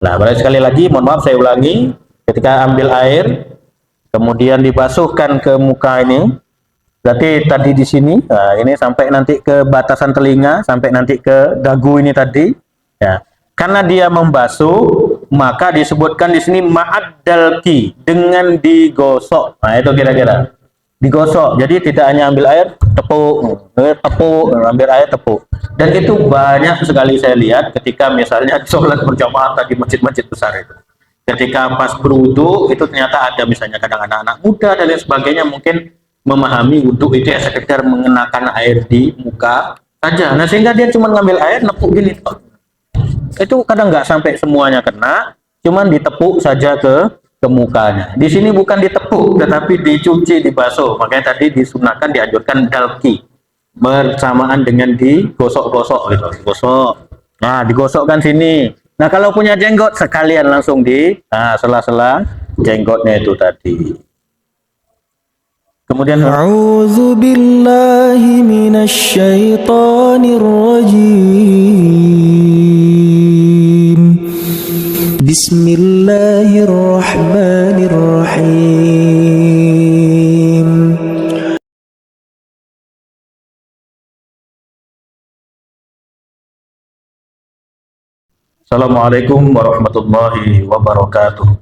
Nah, berarti sekali lagi, mohon maaf saya ulangi, ketika ambil air, kemudian dibasuhkan ke muka ini, berarti tadi di sini, nah ini sampai nanti ke batasan telinga, sampai nanti ke dagu ini tadi, ya. Karena dia membasuh, maka disebutkan di sini ma'addalki, dengan digosok. Nah, itu kira-kira. Digosok. Jadi tidak hanya ambil air, tepuk, ambil air, tepuk. Dan itu banyak sekali saya lihat ketika misalnya sholat berjamaah di masjid-masjid besar itu. Ketika pas berwudu itu ternyata ada misalnya kadang anak-anak muda dan lain sebagainya mungkin memahami wudu itu ya sekedar mengenakan air di muka saja. Nah sehingga dia cuma ngambil air nepuk gini. Itu kadang nggak sampai semuanya kena, cuman ditepuk saja ke mukanya. Di sini bukan ditepuk, tetapi dicuci, dibasuh. Makanya tadi disunahkan, dianjurkan dalki bersamaan dengan digosok-gosok gitu, gosok. Nah, digosokkan sini. Nah, kalau punya jenggot sekalian langsung di sela-sela jenggotnya itu tadi. Kemudian أعوذ بالله من الشيطان الرجيم بسم الله الرحمن الرحيم Assalamualaikum warahmatullahi wabarakatuh.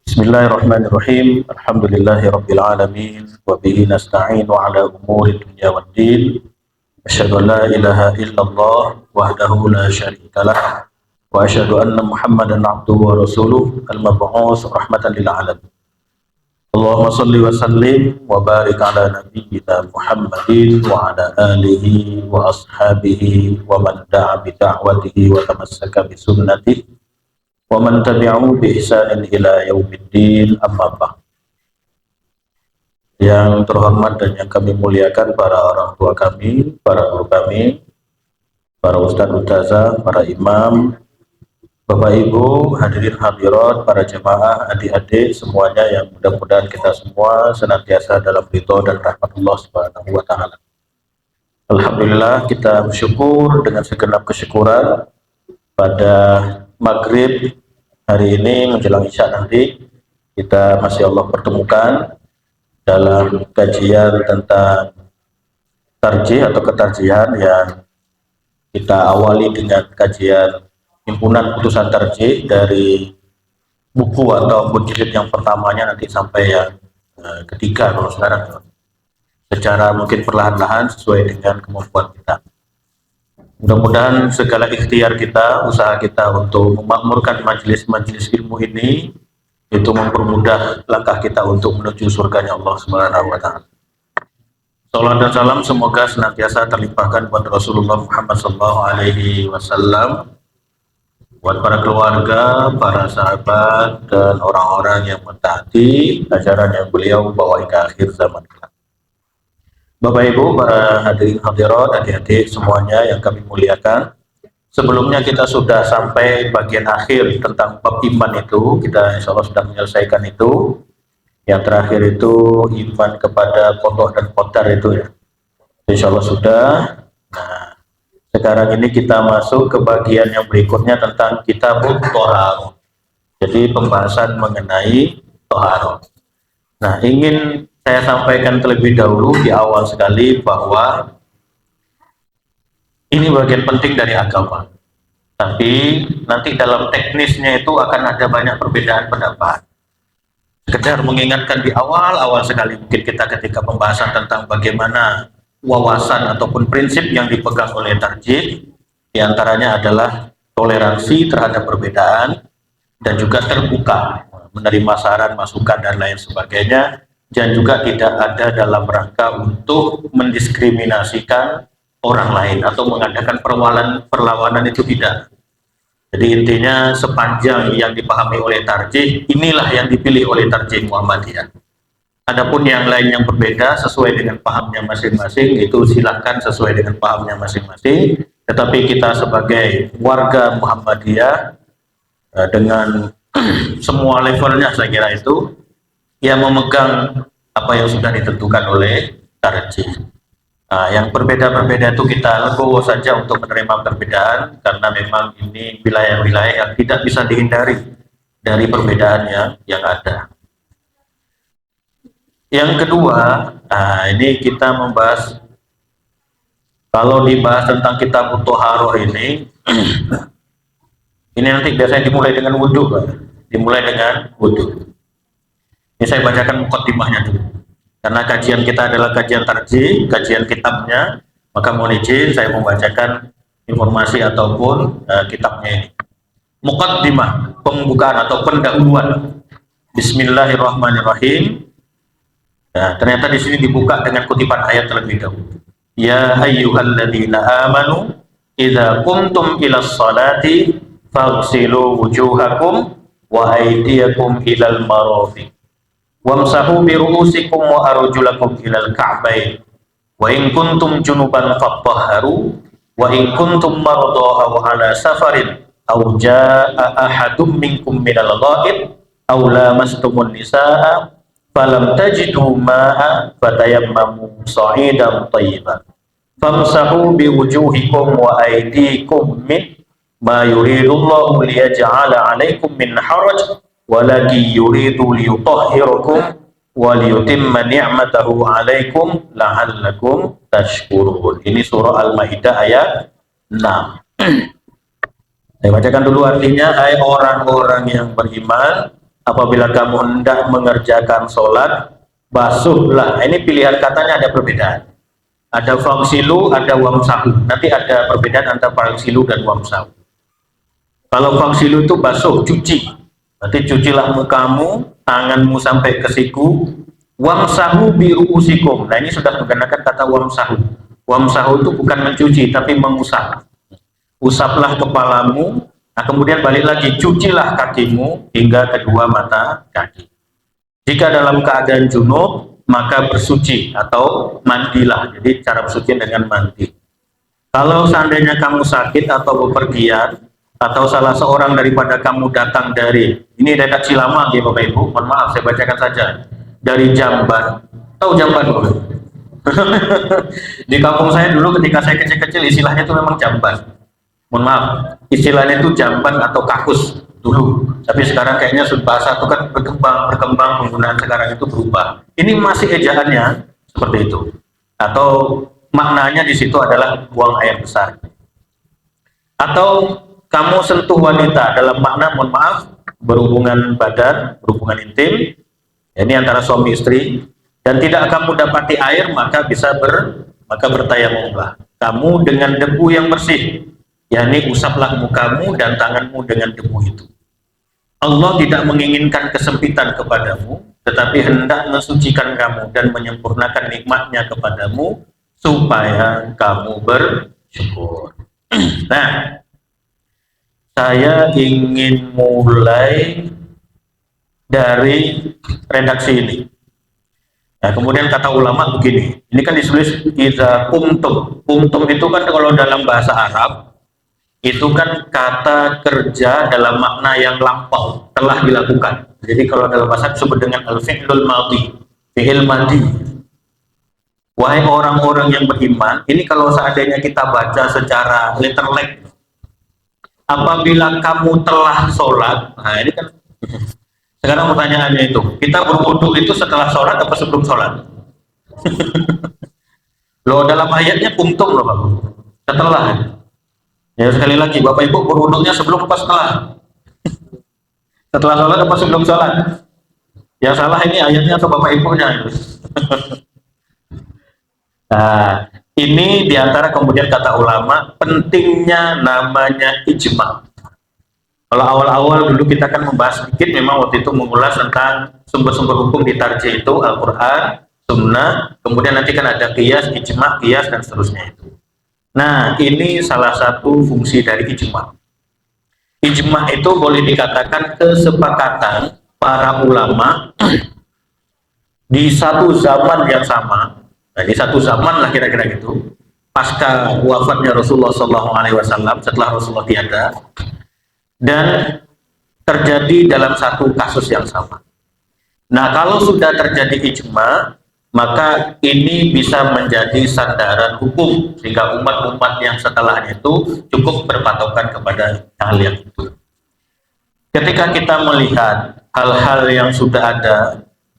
Bismillahirrahmanirrahim. Alhamdulillahirabbil alamin wa bihi nasta'inu ala umuri dunya waddin. Asyhadu an la ilaha illallah wahdahu la syarikalah wa asyhadu anna Muhammadan abduhu wa rasuluh al-mab'uts rahmatan lil alamin. Allahumma shalli wa sallim wa barik ala nabiyyina Muhammadin wa ala alihi wa ashabihi wa man da'a bi da'watihi wa tamassaka bi sunnatihi wa man tabi'ahu bi ihsanin ila yaumiddin, amma ba'd. Yang terhormat dan yang kami muliakan para orang tua kami, para guru kami, para ustadz ustazah, para imam, Bapak Ibu, hadirin hadirat, para jemaah, adik-adik semuanya yang mudah-mudahan kita semua senantiasa dalam ridho dan rahmat Allah Subhanahu wa taala. Alhamdulillah kita bersyukur dengan segenap kesyukuran pada maghrib hari ini menjelang isya nanti kita masih Allah pertemukan dalam kajian tentang tarjih atau ketarjihan yang kita awali dengan kajian himpunan putusan tarjih dari buku ataupun jilid yang pertamanya nanti sampai yang ketiga kalau sekarang, secara mungkin perlahan-lahan sesuai dengan kemampuan kita. Mudah-mudahan segala ikhtiar kita, usaha kita untuk memakmurkan majelis-majelis ilmu ini itu mempermudah langkah kita untuk menuju surganya Allah Subhanahu wa taala. Salam dan salam semoga senantiasa terlimpahkan buat Rasulullah Muhammad sallallahu alaihi wasallam, buat para keluarga, para sahabat dan orang-orang yang mentaati ajaran yang beliau bawa hingga akhir zaman kelak. Bapak Ibu, para hadirin hadirat, adik-adik semuanya yang kami muliakan. Sebelumnya kita sudah sampai bagian akhir tentang bab iman itu, kita insya Allah sudah menyelesaikan itu. Yang terakhir itu iman kepada qada dan qadar itu ya. Insya Allah sudah. Nah, sekarang ini kita masuk ke bagian yang berikutnya tentang kitabut thaharah. Jadi pembahasan mengenai thaharah. Nah, ingin saya sampaikan terlebih dahulu di awal sekali bahwa ini bagian penting dari agama. Tapi nanti dalam teknisnya itu akan ada banyak perbedaan pendapat. Sekedar mengingatkan di awal-awal sekali mungkin kita ketika pembahasan tentang bagaimana wawasan ataupun prinsip yang dipegang oleh tarjih, diantaranya adalah toleransi terhadap perbedaan dan juga terbuka menerima saran, masukan dan lain sebagainya, dan juga tidak ada dalam rangka untuk mendiskriminasikan orang lain atau mengadakan perlawanan itu tidak. Jadi intinya sepanjang yang dipahami oleh tarjih, inilah yang dipilih oleh tarjih Muhammadiyah. Adapun yang lain yang berbeda sesuai dengan pahamnya masing-masing, itu silakan sesuai dengan pahamnya masing-masing. Tetapi kita sebagai warga Muhammadiyah dengan semua levelnya saya kira itu yang memegang apa yang sudah ditentukan oleh tarjih. Yang berbeda-berbeda itu kita legowo saja untuk menerima perbedaan, karena memang ini wilayah-wilayah yang tidak bisa dihindari dari perbedaan yang ada. Yang kedua, ini kita membahas, kalau dibahas tentang kitab Thaharah ini, ini nanti biasanya dimulai dengan wudhu, dimulai dengan wudhu. Ini saya bacakan mukaddimahnya dulu. Karena kajian kita adalah kajian tarjih, kajian kitabnya, maka mohon izin saya membacakan informasi ataupun kitabnya ini. Mukaddimah, pembukaan atau pendahuluan. Bismillahirrahmanirrahim. Nah, ternyata di sini dibuka dengan kutipan ayat terlebih dahulu. Ya ayyuhalladzina amanu idza qumtum ilas salati faghsilu wujuhakum wa aydiyakum ilal marafiq wamsahu bi ru'usikum wa arjulakum ilal ka'bayn wa in kuntum junuban fatahharu wa in kuntum marda aw ala safarin aw jaa ahadum minkum minal ghaib aw lamastumun nisaa falam tajidu ma'a fatayammamu sa'idan thayyiban famsahu bi wujuhikum wa aydikum min ma yuridullahu liyaj'ala 'alaikum min haraj walaki yuridu liyutahhirakum wa liyutimma ni'matahu 'alaikum la'allakum tashkurun. Ini surah Al-Maidah ayat 6. Saya bacakan dulu artinya. Hai orang-orang yang beriman, apabila kamu hendak mengerjakan sholat, basuhlah. Ini pilihan katanya ada perbedaan. Ada fagsilu, ada wamsahu. Nanti ada perbedaan antara fagsilu dan wamsahu. Kalau fagsilu itu basuh, cuci. Berarti cucilah mukamu, tanganmu sampai ke siku. Wamsahu bi ru'usikum. Nah, ini sudah menggunakan kata wamsahu. Wamsahu itu bukan mencuci, tapi mengusap. Usaplah kepalamu, nah kemudian balik lagi, cucilah kakimu hingga kedua mata kaki. Jika dalam keadaan junub, maka bersuci atau mandilah. Jadi cara bersuci dengan mandi. Kalau seandainya kamu sakit atau bepergian, atau salah seorang daripada kamu datang dari, ini redaksi lama ya Bapak Ibu, mohon maaf saya bacakan saja, dari Jamban. Tahu Jamban Bapak? Di kampung saya dulu ketika saya kecil-kecil istilahnya itu memang Jamban. Mohon maaf, istilahnya itu Jamban atau kakus dulu. Tapi sekarang kayaknya bahasa itu kan berkembang, penggunaan sekarang itu berubah. Ini masih ejaannya seperti itu. Atau maknanya di situ adalah buang air besar. Atau kamu sentuh wanita dalam makna, mohon maaf, berhubungan badan, berhubungan intim, ini antara suami istri, dan tidak kamu dapati air, maka bertayamumlah kamu dengan debu yang bersih, yakni usaplah mukamu dan tanganmu dengan debu itu. Allah tidak menginginkan kesempitan kepadamu, tetapi hendak mensucikan kamu dan menyempurnakan nikmatnya kepadamu supaya kamu bersyukur. Nah, saya ingin mulai dari redaksi ini. Nah, kemudian kata ulama begini, ini kan ditulis iza kumtum. Kumtum itu kan kalau dalam bahasa Arab, itu kan kata kerja dalam makna yang lampau, telah dilakukan. Jadi kalau dalam bahasa disebut dengan al-fi'lul madhi, fi'il madhi. Wahai orang-orang yang beriman, ini kalau seandainya kita baca secara letterlek, apabila kamu telah sholat, nah ini kan sekarang pertanyaannya itu, kita berwudu itu setelah sholat atau sebelum sholat? Loh, dalam ayatnya kumtum loh Pak, setelah. Ya sekali lagi, Bapak Ibu berwudunya sebelum apa setelah? Setelah sholat apa sebelum sholat? Yang salah ini ayatnya atau Bapak Ibunya? Nah, ini diantara kemudian kata ulama, pentingnya namanya ijma. Kalau awal-awal dulu kita akan membahas sedikit, memang waktu itu mengulas tentang sumber-sumber hukum di tarjih itu, Al-Quran, Sunnah, kemudian nanti kan ada qiyas, ijma, qiyas, dan seterusnya itu. Nah, ini salah satu fungsi dari ijma. Ijma itu boleh dikatakan kesepakatan para ulama di satu zaman yang sama. Nah, di satu zaman lah kira-kira gitu, pasca wafatnya Rasulullah SAW, setelah Rasulullah tiada, dan terjadi dalam satu kasus yang sama. Nah, kalau sudah terjadi ijma, maka ini bisa menjadi sandaran hukum sehingga umat-umat yang setelahnya itu cukup berpatokan kepada hal yang itu. Ketika kita melihat hal-hal yang sudah ada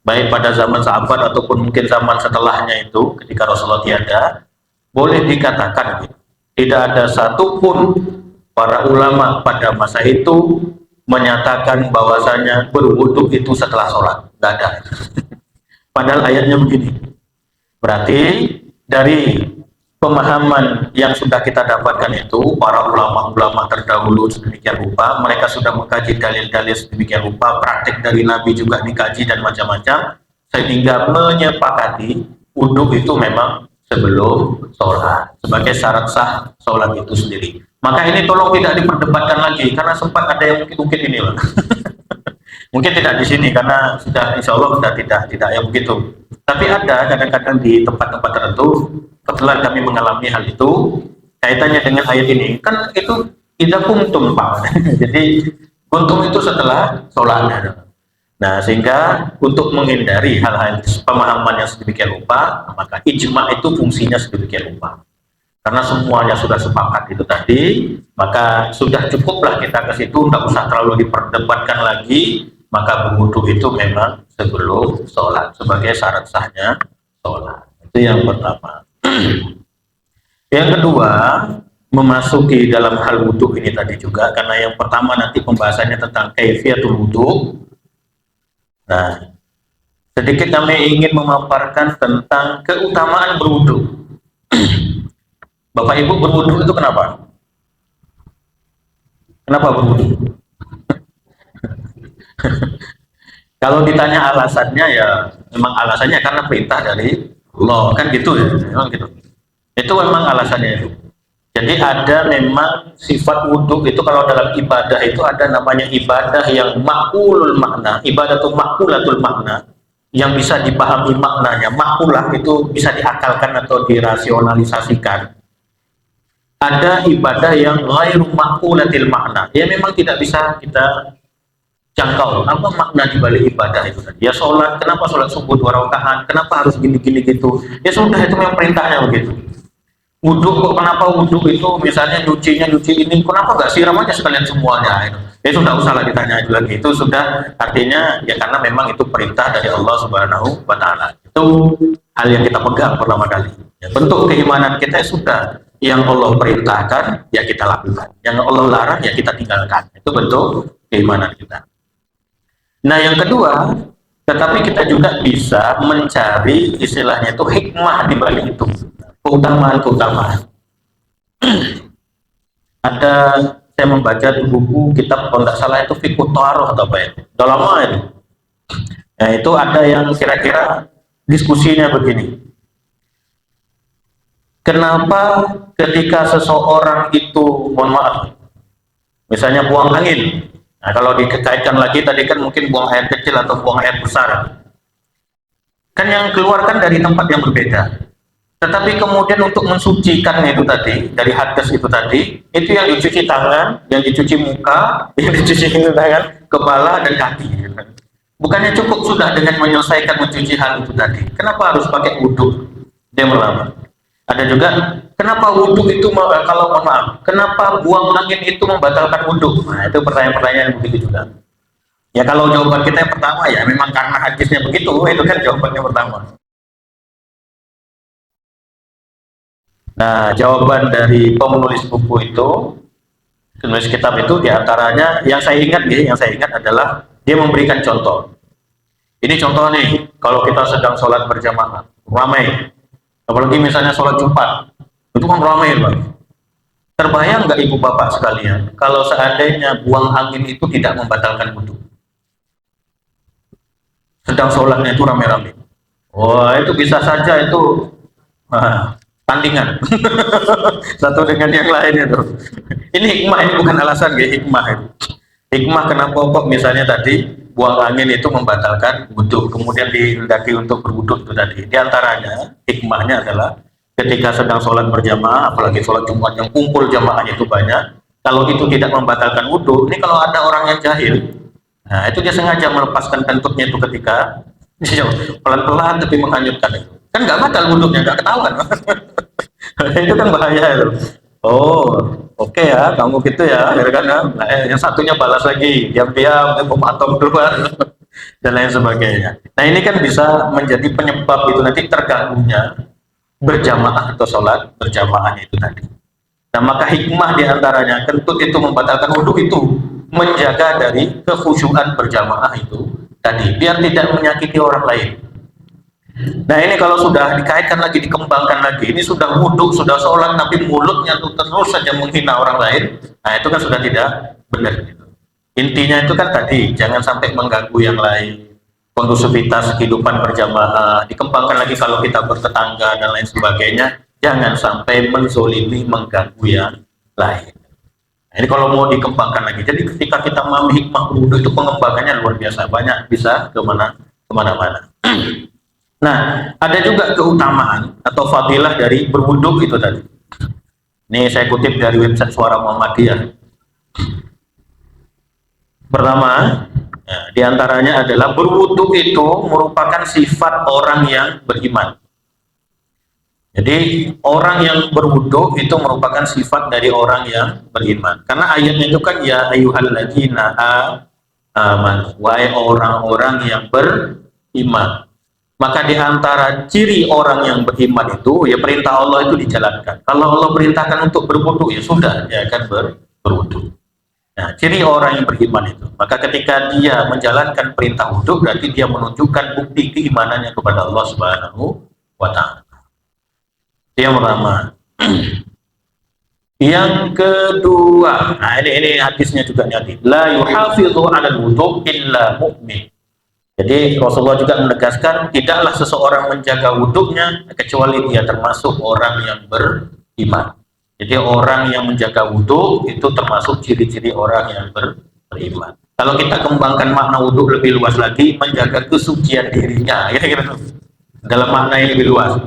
baik pada zaman sahabat ataupun mungkin zaman setelahnya itu ketika Rasulullah tiada, boleh dikatakan tidak ada satupun para ulama pada masa itu menyatakan bahwasanya berwudu itu setelah sholat, tidak ada. Padahal ayatnya begini. Berarti dari pemahaman yang sudah kita dapatkan itu, para ulama-ulama terdahulu sedemikian rupa, mereka sudah mengkaji dalil-dalil sedemikian rupa, praktek dari Nabi juga dikaji dan macam-macam, sehingga menyepakati wudhu itu memang sebelum sholat, sebagai syarat sah sholat itu sendiri. Maka ini tolong tidak diperdebatkan lagi, karena sempat ada yang mungkin ini loh. Mungkin tidak di sini karena sudah insya Allah sudah tidak yang begitu. Tapi ada kadang-kadang di tempat-tempat tertentu, kebetulan kami mengalami hal itu kaitannya dengan ayat ini. Kan itu tidak kuntum pak. Jadi kuntum itu setelah sholat. Nah sehingga untuk menghindari hal-hal pemahaman yang sedemikian rupa, maka ijma itu fungsinya sedemikian rupa. Karena semuanya sudah sepakat itu tadi, maka sudah cukuplah kita ke situ, tidak usah terlalu diperdebatkan lagi. Maka berwudu itu memang sebelum sholat sebagai syarat sahnya sholat. Itu yang pertama. Yang kedua, memasuki dalam hal wudu ini tadi juga, karena yang pertama nanti pembahasannya tentang kaifiatul wudu. Nah, sedikit kami ingin memaparkan tentang keutamaan berwudu. Bapak Ibu berwudu itu kenapa? Kenapa berwudu? Kalau ditanya alasannya ya memang alasannya karena perintah dari Allah kan gitu ya, memang gitu. Itu memang alasannya itu. Jadi ada memang sifat wudhu itu kalau dalam ibadah itu ada namanya ibadah yang makulul makna, ibadah itu makulatul makna yang bisa dipahami maknanya. Makulah itu bisa diakalkan atau dirasionalisasikan. Ada ibadah yang ghairu makulatil makna, ya memang tidak bisa kita jangkau apa makna di balik ibadah itu tadi. Ya sholat, kenapa sholat subuh 2 rakaat? Kenapa harus gini-gini gitu? Ya sudah itu memang perintahnya begitu. Wudhu kok kenapa wudhu itu misalnya nyuci ini, kenapa nggak siram aja sekalian semuanya? Ya sudah usahlah ditanya lagi. Itu sudah artinya ya karena memang itu perintah dari Allah Subhanahu wa taala. Itu hal yang kita pegang pertama kali. Ya, bentuk keimanan kita sudah yang Allah perintahkan ya kita lakukan. Yang Allah larang ya kita tinggalkan. Itu bentuk keimanan kita. Nah yang kedua, tetapi kita juga bisa mencari istilahnya itu hikmah di balik itu, keutamaan. Ada saya membaca di buku kitab kalau tidak salah itu Fiqh Thaharah atau apa ya, udah lama itu. Nah itu ada yang kira-kira diskusinya begini. Kenapa ketika seseorang itu, mohon maaf, misalnya buang angin. Nah, kalau dikaitkan lagi tadi kan mungkin buang air kecil atau buang air besar. Kan yang keluarkan dari tempat yang berbeda. Tetapi kemudian untuk mensucikannya itu tadi, dari hadas itu tadi, itu yang dicuci tangan, yang dicuci muka, yang dicuci tangan, kepala dan kaki. Bukannya cukup sudah dengan menyelesaikan mencuci hal itu tadi. Kenapa harus pakai wudhu? Dia melama. Ada juga, kenapa wudhu itu, kalau mohon maaf, kenapa buang angin itu membatalkan wudhu? Nah, itu pertanyaan-pertanyaan begitu juga. Ya kalau jawaban kita yang pertama ya memang karena hadisnya begitu, itu kan jawabannya pertama. Nah, jawaban dari penulis buku itu, penulis kitab itu diantaranya yang saya ingat adalah dia memberikan contoh. Ini contoh nih, kalau kita sedang sholat berjamaah, ramai. Apalagi misalnya sholat Jumat, itu kan ramai Pak. Terbayang nggak ibu bapak sekalian, kalau seandainya buang angin itu tidak membatalkan wudhu? Sedang sholatnya itu ramai-ramai. Wah itu bisa saja itu tandingan satu dengan yang lain itu. Ini hikmah, ini bukan alasan ya, hikmah itu. Hikmah kenapa kok misalnya tadi buang angin itu membatalkan wudhu, kemudian dihendaki untuk berwudhu itu tadi. Di antaranya hikmahnya adalah ketika sedang sholat berjamaah, apalagi sholat Jumat yang kumpul jamaahnya itu banyak, kalau itu tidak membatalkan wudhu, ini kalau ada orang yang jahil, nah itu dia sengaja melepaskan kentutnya itu ketika Pelan-pelan tapi menghanyutkan itu. Kan nggak batal wudhunya, nggak ketahuan. Itu kan bahaya itu. Oh, oke ya, kamu gitu ya, kan? Yang satunya balas lagi, diam-diam, bom atom keluar, dan lain sebagainya. Nah ini kan bisa menjadi penyebab itu nanti terganggunya berjamaah atau sholat berjamaahnya itu tadi. Nah maka hikmah diantaranya kentut itu membatalkan wudhu itu menjaga dari kekhusyuan berjamaah itu tadi, biar tidak menyakiti orang lain. Nah ini kalau sudah dikaitkan lagi, dikembangkan lagi, ini sudah wudhu, sudah sholat, tapi mulutnya tuh terus saja menghina orang lain, nah itu kan sudah tidak benar. Intinya itu kan tadi, jangan sampai mengganggu yang lain, kondusivitas kehidupan berjamaah, dikembangkan lagi kalau kita bertetangga dan lain sebagainya, jangan sampai menzolimi, mengganggu yang lain. Nah, ini kalau mau dikembangkan lagi, jadi ketika kita memahami hikmah wudhu itu pengembangannya luar biasa, banyak bisa kemana-mana. Nah, ada juga keutamaan atau fadilah dari berwudhu itu tadi. Ini saya kutip dari website Suara Muhammadiyah. Pertama, ya, diantaranya adalah berwudhu itu merupakan sifat orang yang beriman. Jadi orang yang berwudhu itu merupakan sifat dari orang yang beriman. Karena ayatnya itu kan ya ayyuhalladzina amanu, wahai orang-orang yang beriman. Maka di antara ciri orang yang beriman itu ya perintah Allah itu dijalankan. Kalau Allah perintahkan untuk berwudu ya sudah, dia akan berwudu. Nah, ciri orang yang beriman itu. Maka ketika dia menjalankan perintah wudu berarti dia menunjukkan bukti keimanannya kepada Allah Subhanahu wa taala. Yang pertama. Yang kedua, nah ini hadisnya juga nyati. La yuhafidhu 'alal wudu illa mu'min. Jadi Rasulullah juga menegaskan tidaklah seseorang menjaga wudhunya kecuali dia termasuk orang yang beriman. Jadi orang yang menjaga wudhu itu termasuk ciri-ciri orang yang beriman. Kalau kita kembangkan makna wudhu lebih luas lagi, menjaga kesucian dirinya, kira-kira dalam makna yang lebih luas.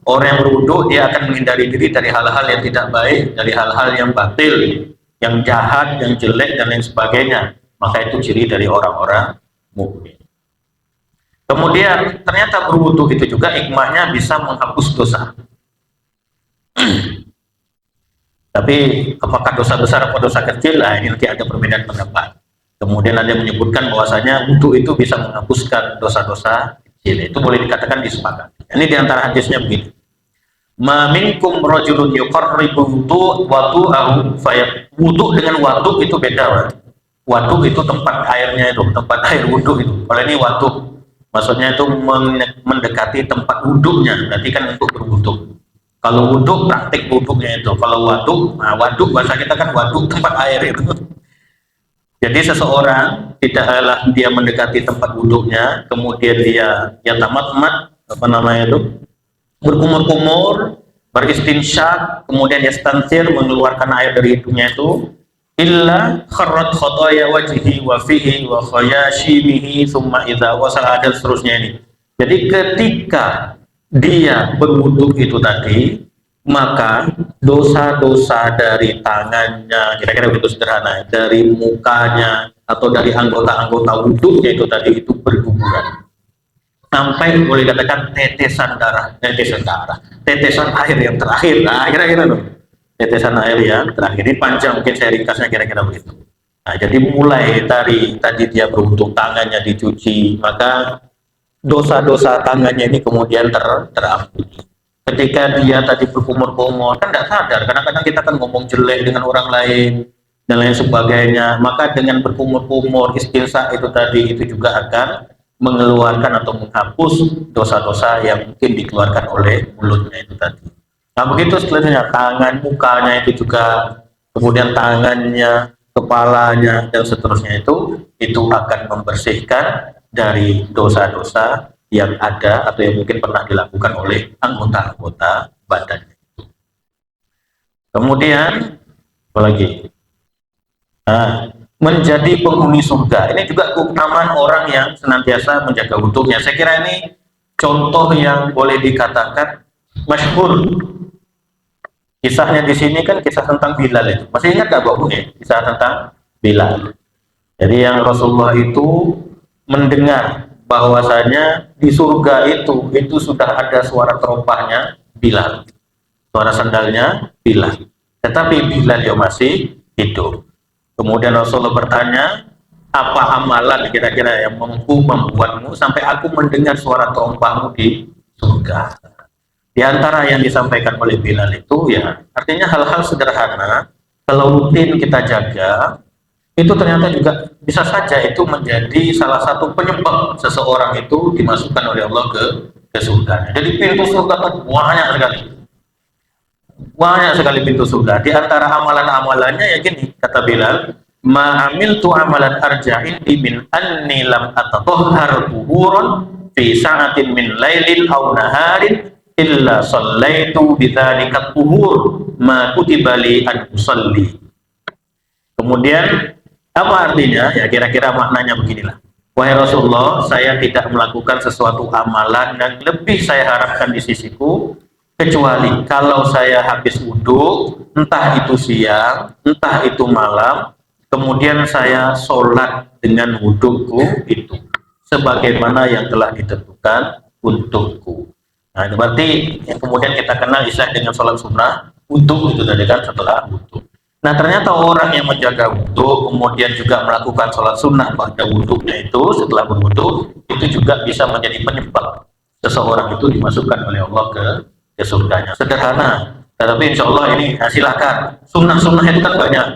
Orang yang berwudhu dia akan menghindari diri dari hal-hal yang tidak baik, dari hal-hal yang batil, yang jahat, yang jelek dan lain sebagainya. Maka itu ciri dari orang-orang mukmin. Kemudian ternyata berwudu itu juga hikmahnya bisa menghapus dosa. Tapi apakah dosa besar atau dosa kecil? Nah, ini nanti ada perbedaan pendapat. Kemudian ada yang menyebutkan bahwasanya wudu itu bisa menghapuskan dosa-dosa kecil. Itu boleh dikatakan disepakati. Ini diantara hadisnya begini. Ma minkum rajulun yuqarribu wudu'ahu wudu dengan waduk itu beda. Waduk itu tempat airnya itu, tempat air wudu itu. Kalau ini waduk maksudnya itu mendekati tempat wuduknya, berarti kan untuk berwuduk. Kalau wuduk praktik wuduknya itu, kalau waduk, nah waduk bahasa kita kan waduk tempat air itu. Jadi seseorang tidaklah dia mendekati tempat wuduknya, kemudian dia yang tamat berkumur-kumur, beristinsyak, kemudian dia stansir mengeluarkan air dari hidungnya itu, illa kharrat khataya wajhihi wa fihi wa khayashimihi thumma idza wasala, dan seterusnya ini. Jadi ketika dia berwudu itu tadi, maka dosa-dosa dari tangannya, kira-kira begitu sederhana, dari mukanya atau dari anggota-anggota wudunya itu tadi itu berguguran. Sampai boleh katakan tetesan air yang terakhir. Nah, kira-kira loh. Tetesan air yang terakhir ini panjang, mungkin saya ringkasnya kira-kira begitu. Nah, jadi mulai dari tadi dia beruntung tangannya dicuci, maka dosa-dosa tangannya ini kemudian terampuni. Ketika dia tadi berkumur-kumur, kan tidak sadar, kadang-kadang kita kan ngomong jelek dengan orang lain dan lain sebagainya, maka dengan berkumur-kumur istinsya itu tadi itu juga akan mengeluarkan atau menghapus dosa-dosa yang mungkin dikeluarkan oleh mulutnya itu tadi. Nah begitu setelahnya tangan, mukanya itu juga, kemudian tangannya, kepalanya dan seterusnya itu akan membersihkan dari dosa-dosa yang ada atau yang mungkin pernah dilakukan oleh anggota-anggota badannya. Kemudian apa lagi? Nah, menjadi penghuni surga. Ini juga keutamaan orang yang senantiasa menjaga wudhunya. Saya kira ini contoh yang boleh dikatakan masyhur. Kisahnya di sini kan kisah tentang Bilal itu. Masih ingat nggak Bapak ya? Kisah tentang Bilal. Jadi yang Rasulullah itu mendengar bahwasanya di surga itu sudah ada suara terompahnya Bilal, suara sandalnya Bilal. Tetapi Bilal yang masih hidup. Kemudian Rasulullah bertanya, apa amalan kira-kira yang mampu membuatmu sampai aku mendengar suara terompahmu di surga? Di antara yang disampaikan oleh Bilal itu ya, artinya hal-hal sederhana, kalau rutin kita jaga, itu ternyata juga bisa saja itu menjadi salah satu penyebab seseorang itu dimasukkan oleh Allah ke surga. Jadi pintu surga itu banyak sekali pintu surga. Di antara amalan-amalannya ya gini, kata Bilal, ma'amil tu amalan arja'in min anni lam atatohhar kuhuron fi sa'atin min lailin aw naharin illa sallaitu bidzalika kuhur ma kutiba li an usalli. Kemudian apa artinya? Ya kira-kira maknanya beginilah. Wahai Rasulullah, saya tidak melakukan sesuatu amalan yang lebih saya harapkan di sisiku kecuali kalau saya habis wudhu, entah itu siang, entah itu malam, kemudian saya sholat dengan wudhuku itu sebagaimana yang telah ditentukan untukku. Nah, itu berarti yang kemudian kita kenal istilah dengan sholat sunnah, wudhu itu tadi kan setelah wudhu. Nah, ternyata orang yang menjaga wudhu kemudian juga melakukan sholat sunnah pada wudhunya itu setelah berwudhu, itu juga bisa menjadi penyebab seseorang itu dimasukkan oleh Allah ke surganya. Sederhana, tetapi insya Allah ini silakan. Sunnah-sunnah itu kan banyak.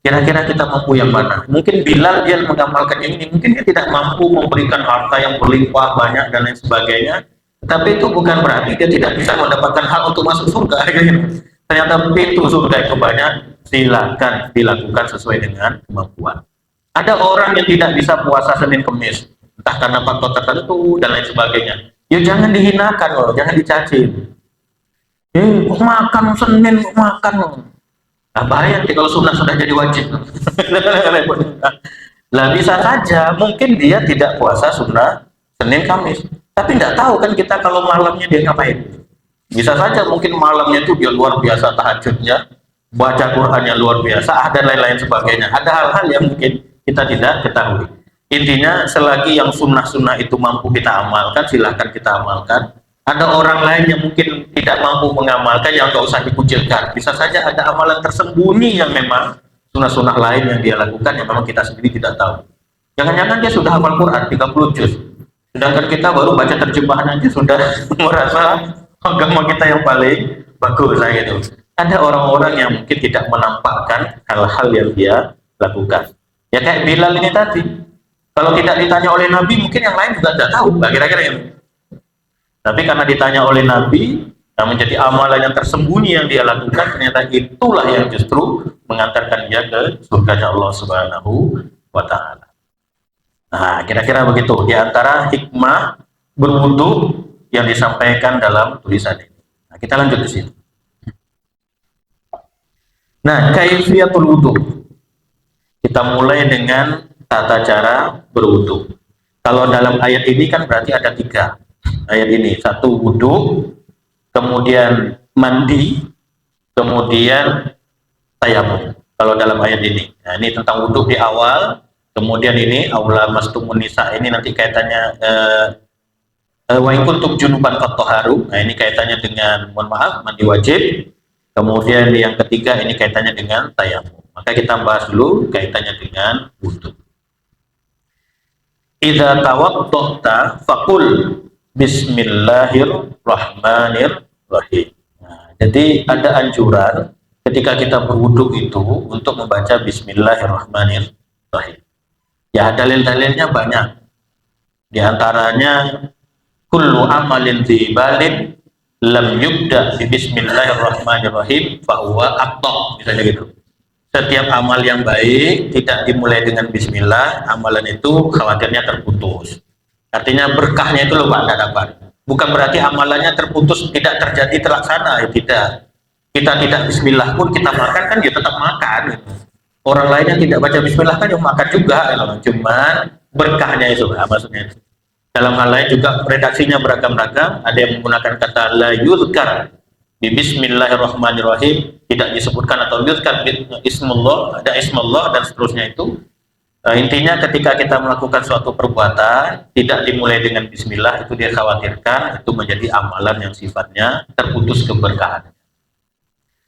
Kira-kira kita mampu yang mana? Mungkin Bilal dia mengamalkan yang ini, mungkin dia tidak mampu memberikan harta yang berlimpah banyak dan lain sebagainya. Tapi itu bukan berarti dia tidak bisa mendapatkan hak untuk masuk surga. Ternyata pintu surga itu banyak, silakan dilakukan sesuai dengan kemampuan. Ada orang yang tidak bisa puasa Senin Kemis, entah karena faktor tertentu dan lain sebagainya. Ya jangan dihinakan loh, jangan dicaci. Makan Senin, makan loh. Nah, bahaya nanti kalau sunnah sudah jadi wajib. Lah bisa saja, mungkin dia tidak puasa sunnah Senin Kamis, tapi tidak tahu kan kita kalau malamnya dia ngapain. Bisa saja mungkin malamnya itu dia luar biasa tahajudnya, baca Qur'annya luar biasa, dan lain-lain sebagainya. Ada hal-hal yang mungkin kita tidak ketahui. Intinya selagi yang sunnah-sunnah itu mampu kita amalkan, silahkan kita amalkan. Ada orang lain yang mungkin tidak mampu mengamalkan, yang nggak usah dikucilkan. Bisa saja ada amalan tersembunyi yang memang sunnah-sunnah lain yang dia lakukan yang memang kita sendiri tidak tahu. Jangan-jangan dia sudah hafal Quran 30 juz, sedangkan kita baru baca terjemahan aja sudah merasa agama kita yang paling bagus lah gitu. Ada orang-orang yang mungkin tidak menampakkan hal-hal yang dia lakukan. Ya kayak Bilal ini tadi. Kalau tidak ditanya oleh Nabi, mungkin yang lain juga tidak tahu. Kira-kira gitu. Tapi karena ditanya oleh Nabi, yang menjadi amalan yang tersembunyi yang dia lakukan, ternyata itulah yang justru mengantarkan dia ke surganya Allah Subhanahu wa Ta'ala. Nah, kira-kira begitu. Di antara hikmah berwudu yang disampaikan dalam tulisan ini. Nah, kita lanjut di sini. Nah, kaifiyatul wudu. Kita mulai dengan tata cara berwudu. Kalau dalam ayat ini kan berarti ada 3 ayat ini. 1 wudu, kemudian mandi, kemudian tayamum. Kalau dalam ayat ini. Nah, ini tentang wudu di awal, kemudian ini aula mastumun nisa, ini nanti kaitannya wa in kuntum junuban fatahharu. Nah, ini kaitannya dengan mohon maaf mandi wajib. Kemudian yang ketiga ini kaitannya dengan tayamum. Maka kita bahas dulu kaitannya dengan wudu. Idza tawaddata faqul bismillahirrahmanirrahim. Nah, jadi ada anjuran ketika kita berwudu itu untuk membaca bismillahirrahmanirrahim. Ya, dalil-dalilnya banyak. Di antaranya kullu amalin dzibalin lam yubda bi bismillahirrahmanirrahim fahuwa aqta, misalnya gitu. Setiap amal yang baik tidak dimulai dengan bismillah, amalan itu khawatirnya terputus. Artinya berkahnya itu loh Pak, tidak dapat. Bukan berarti amalannya terputus, tidak terjadi terlaksana, ya tidak. Kita tidak bismillah pun kita makan kan dia tetap makan gitu. Orang lain yang tidak baca bismillah kan yang makan juga gitu. Cuman berkahnya itu maksudnya. Dalam hal lain juga redaksinya beragam-ragam, ada yang menggunakan kata la yuzkar di bismillahirrahmanirrahim, tidak disebutkan, atau yuzkar ismullah, ada ismullah dan seterusnya itu. Intinya ketika kita melakukan suatu perbuatan tidak dimulai dengan bismillah, itu dia khawatirkan itu menjadi amalan yang sifatnya terputus keberkahan.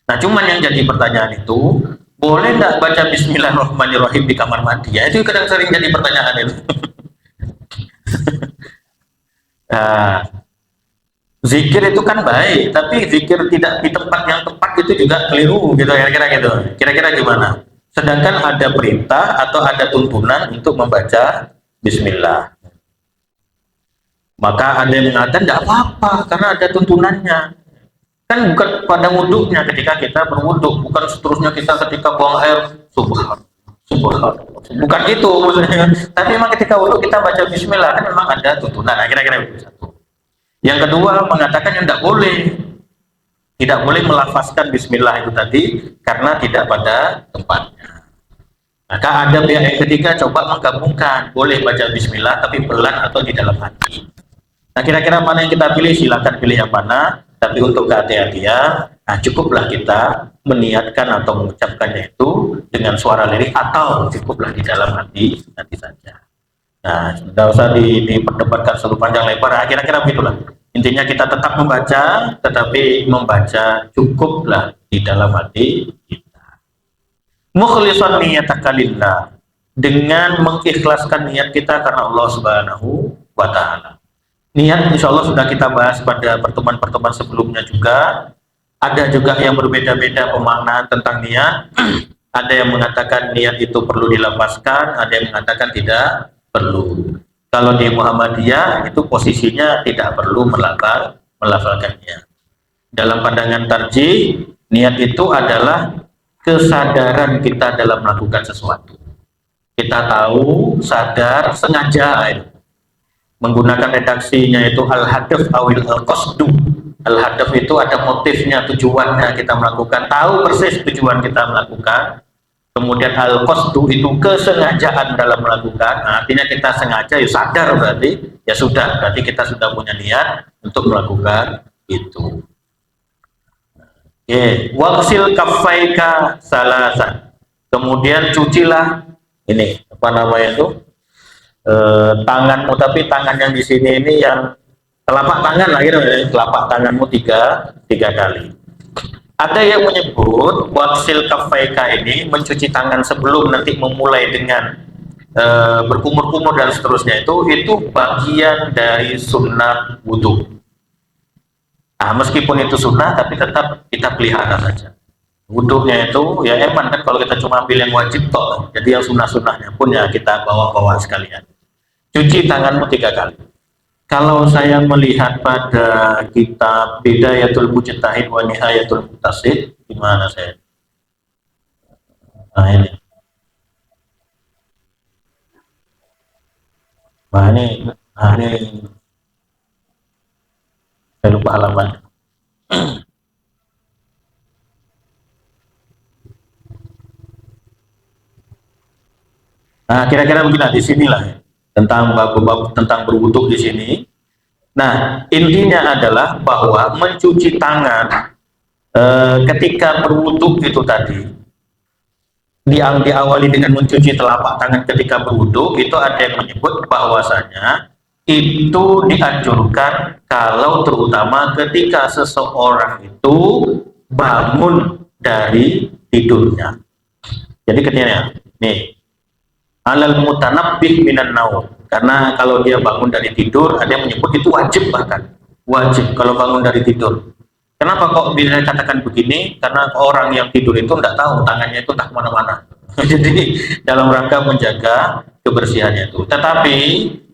Nah, cuman yang jadi pertanyaan itu, boleh nggak baca bismillahirrahmanirrahim di kamar mandi? Ya, itu kadang sering jadi pertanyaan itu. Nah, zikir itu kan baik, tapi zikir tidak di tempat yang tepat itu juga keliru gitu, kira-kira gitu. Kira-kira gimana? Sedangkan ada perintah atau ada tuntunan untuk membaca bismillah. Maka ada yang mengatakan tidak apa-apa karena ada tuntunannya. Kan bukan pada wudhunya ketika kita berwudhu, bukan seterusnya kita ketika buang air subhanallah, subhanallah. Bukan itu maksudnya. Tapi memang ketika wudhu kita baca bismillah, kan memang ada tuntunan. Nah, kira-kira itu satu. Yang kedua mengatakan yang tidak boleh melafazkan bismillah itu tadi karena tidak pada tempatnya. Maka ada pihak yang ketiga coba menggabungkan, boleh baca bismillah tapi pelan atau di dalam hati. Nah, kira-kira mana yang kita pilih? Silakan pilih yang mana. Tapi untuk kehati-hatian, cukuplah kita meniatkan atau mengucapkannya itu dengan suara lirik atau cukuplah di dalam hati saja. Nah, tidak usah diperdebatkan selalu panjang lebar. Kira-kira begitulah. Intinya kita tetap membaca, tetapi membaca cukuplah di dalam hati kita. Mukhlishan niyataka lillah, dengan mengikhlaskan niat kita karena Allah Subhanahu wa Ta'ala. Niat insya Allah sudah kita bahas pada pertemuan-pertemuan sebelumnya juga. Ada juga yang berbeda-beda pemaknaan tentang niat. Ada yang mengatakan niat itu perlu dilafazkan, ada yang mengatakan tidak perlu. Kalau di Muhammadiyah itu posisinya tidak perlu melafalkannya. Dalam pandangan tarjih, niat itu adalah kesadaran kita dalam melakukan sesuatu. Kita tahu, sadar, sengaja. Menggunakan redaksinya itu al-hadaf awil al-qasdu. Al-hadaf itu ada motifnya, tujuannya kita melakukan, tahu persis tujuan kita melakukan. Kemudian al-qasdu itu kesengajaan dalam melakukan. Nah, artinya kita sengaja, ya sadar berarti, ya sudah, berarti kita sudah punya niat untuk melakukan itu. Waksil kaffaika salasan. Kemudian cucilah ini apa namanya itu? Tanganmu, tapi tangan yang di sini ini yang telapak tangan lah gitu, telapak tanganmu tiga kali. Ada yang menyebut waksil kaffaika ini mencuci tangan sebelum nanti memulai dengan berkumur-kumur dan seterusnya itu bagian dari sunnah wudhu. Nah, meskipun itu sunnah tapi tetap kita pelihara saja. Wudhunya itu ya eman kan, kalau kita cuma ambil yang wajib toh, jadi yang sunnah-sunnahnya pun ya kita bawa-bawa sekalian. Cuci tanganmu 3 kali. Kalau saya melihat pada kitab Bidayatul Mujtahid wa Nihayatul Muqtasid, gimana saya? Nah ini. Nah ini saya lupa halaman. Nah, kira-kira begini di sinilah ya, tentang bab tentang berwudu di sini. Nah, intinya adalah bahwa mencuci tangan ketika berwudu itu tadi diawali dengan mencuci telapak tangan ketika berwudu, itu ada yang menyebut bahwasanya itu dianjurkan kalau terutama ketika seseorang itu bangun dari tidurnya. Jadi ketika nih alal mutanabbih minan naum, karena kalau dia bangun dari tidur, ada yang menyebut itu wajib, bahkan wajib kalau bangun dari tidur. Kenapa kok bisa katakan begini? Karena orang yang tidur itu tidak tahu tangannya itu tak kemana-mana. Jadi dalam rangka menjaga kebersihannya itu. Tetapi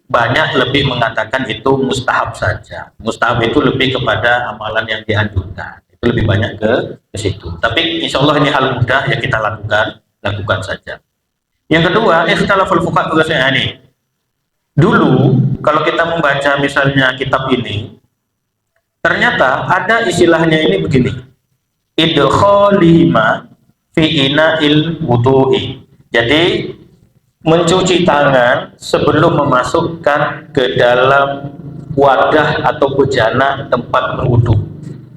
banyak lebih mengatakan itu mustahab saja. Mustahab itu lebih kepada amalan yang dianjurkan. Itu lebih banyak ke situ. Tapi insya Allah ini hal mudah yang kita lakukan saja. Yang kedua, ikhtilaful fuqaha tugasnya ini. Dulu kalau kita membaca misalnya kitab ini, ternyata ada istilahnya ini begini. Idkhalihima fi ina'il wudu'i. Jadi mencuci tangan sebelum memasukkan ke dalam wadah atau bejana tempat berwudu.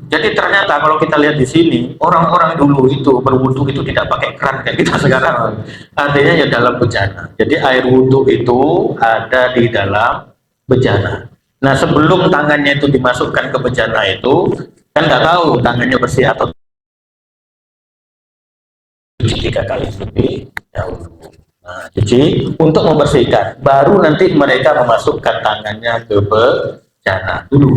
Jadi ternyata kalau kita lihat di sini, orang-orang dulu itu berwudu itu tidak pakai keran kayak kita sekarang. Artinya ya dalam bejana. Jadi air wudu itu ada di dalam bejana. Nah sebelum tangannya itu dimasukkan ke bejana itu, kan nggak tahu tangannya bersih atau cuci 3 kali lebih dahulu. Nah, cuci untuk membersihkan. Baru nanti mereka memasukkan tangannya ke bejana dulu.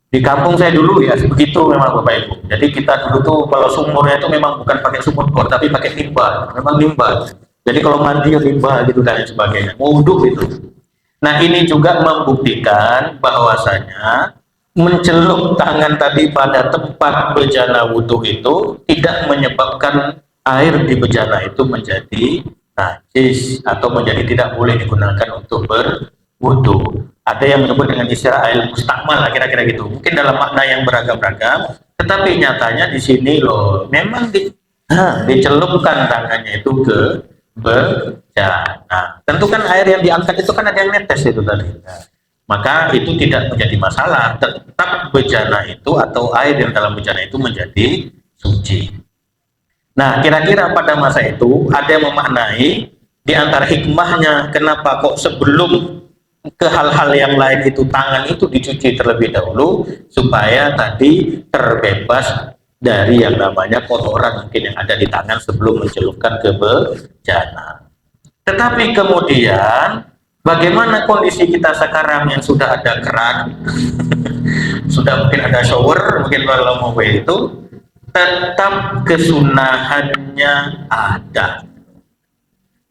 Di kampung saya dulu ya begitu memang Bapak Ibu. Jadi kita dulu tuh kalau sumurnya itu memang bukan pakai sumur bor tapi pakai timba, memang timba. Jadi kalau mandi ya timba gitu dan sebagainya. Wudhu itu. Nah ini juga membuktikan bahwasanya mencelup tangan tadi pada tempat bejana wudhu itu tidak menyebabkan air di bejana itu menjadi najis atau menjadi tidak boleh digunakan untuk berwudhu. Ada yang menyebut dengan istilah air mustakmal, kira-kira gitu. Mungkin dalam makna yang beragam-ragam, tetapi nyatanya di sini loh, memang dicelupkan tangannya itu ke bejana. Tentu kan air yang diangkat itu kan ada yang netes itu tadi. Nah, maka itu tidak menjadi masalah. Tetap bejana itu atau air yang dalam bejana itu menjadi suci. Nah, kira-kira pada masa itu ada yang memaknai di antara hikmahnya kenapa kok sebelum ke hal-hal yang lain itu tangan itu dicuci terlebih dahulu supaya tadi terbebas dari yang namanya kotoran mungkin yang ada di tangan sebelum mencelupkan ke bejana. Tetapi kemudian bagaimana kondisi kita sekarang yang sudah ada keran, sudah mungkin ada shower, mungkin kalau mau itu tetap kesunahannya ada.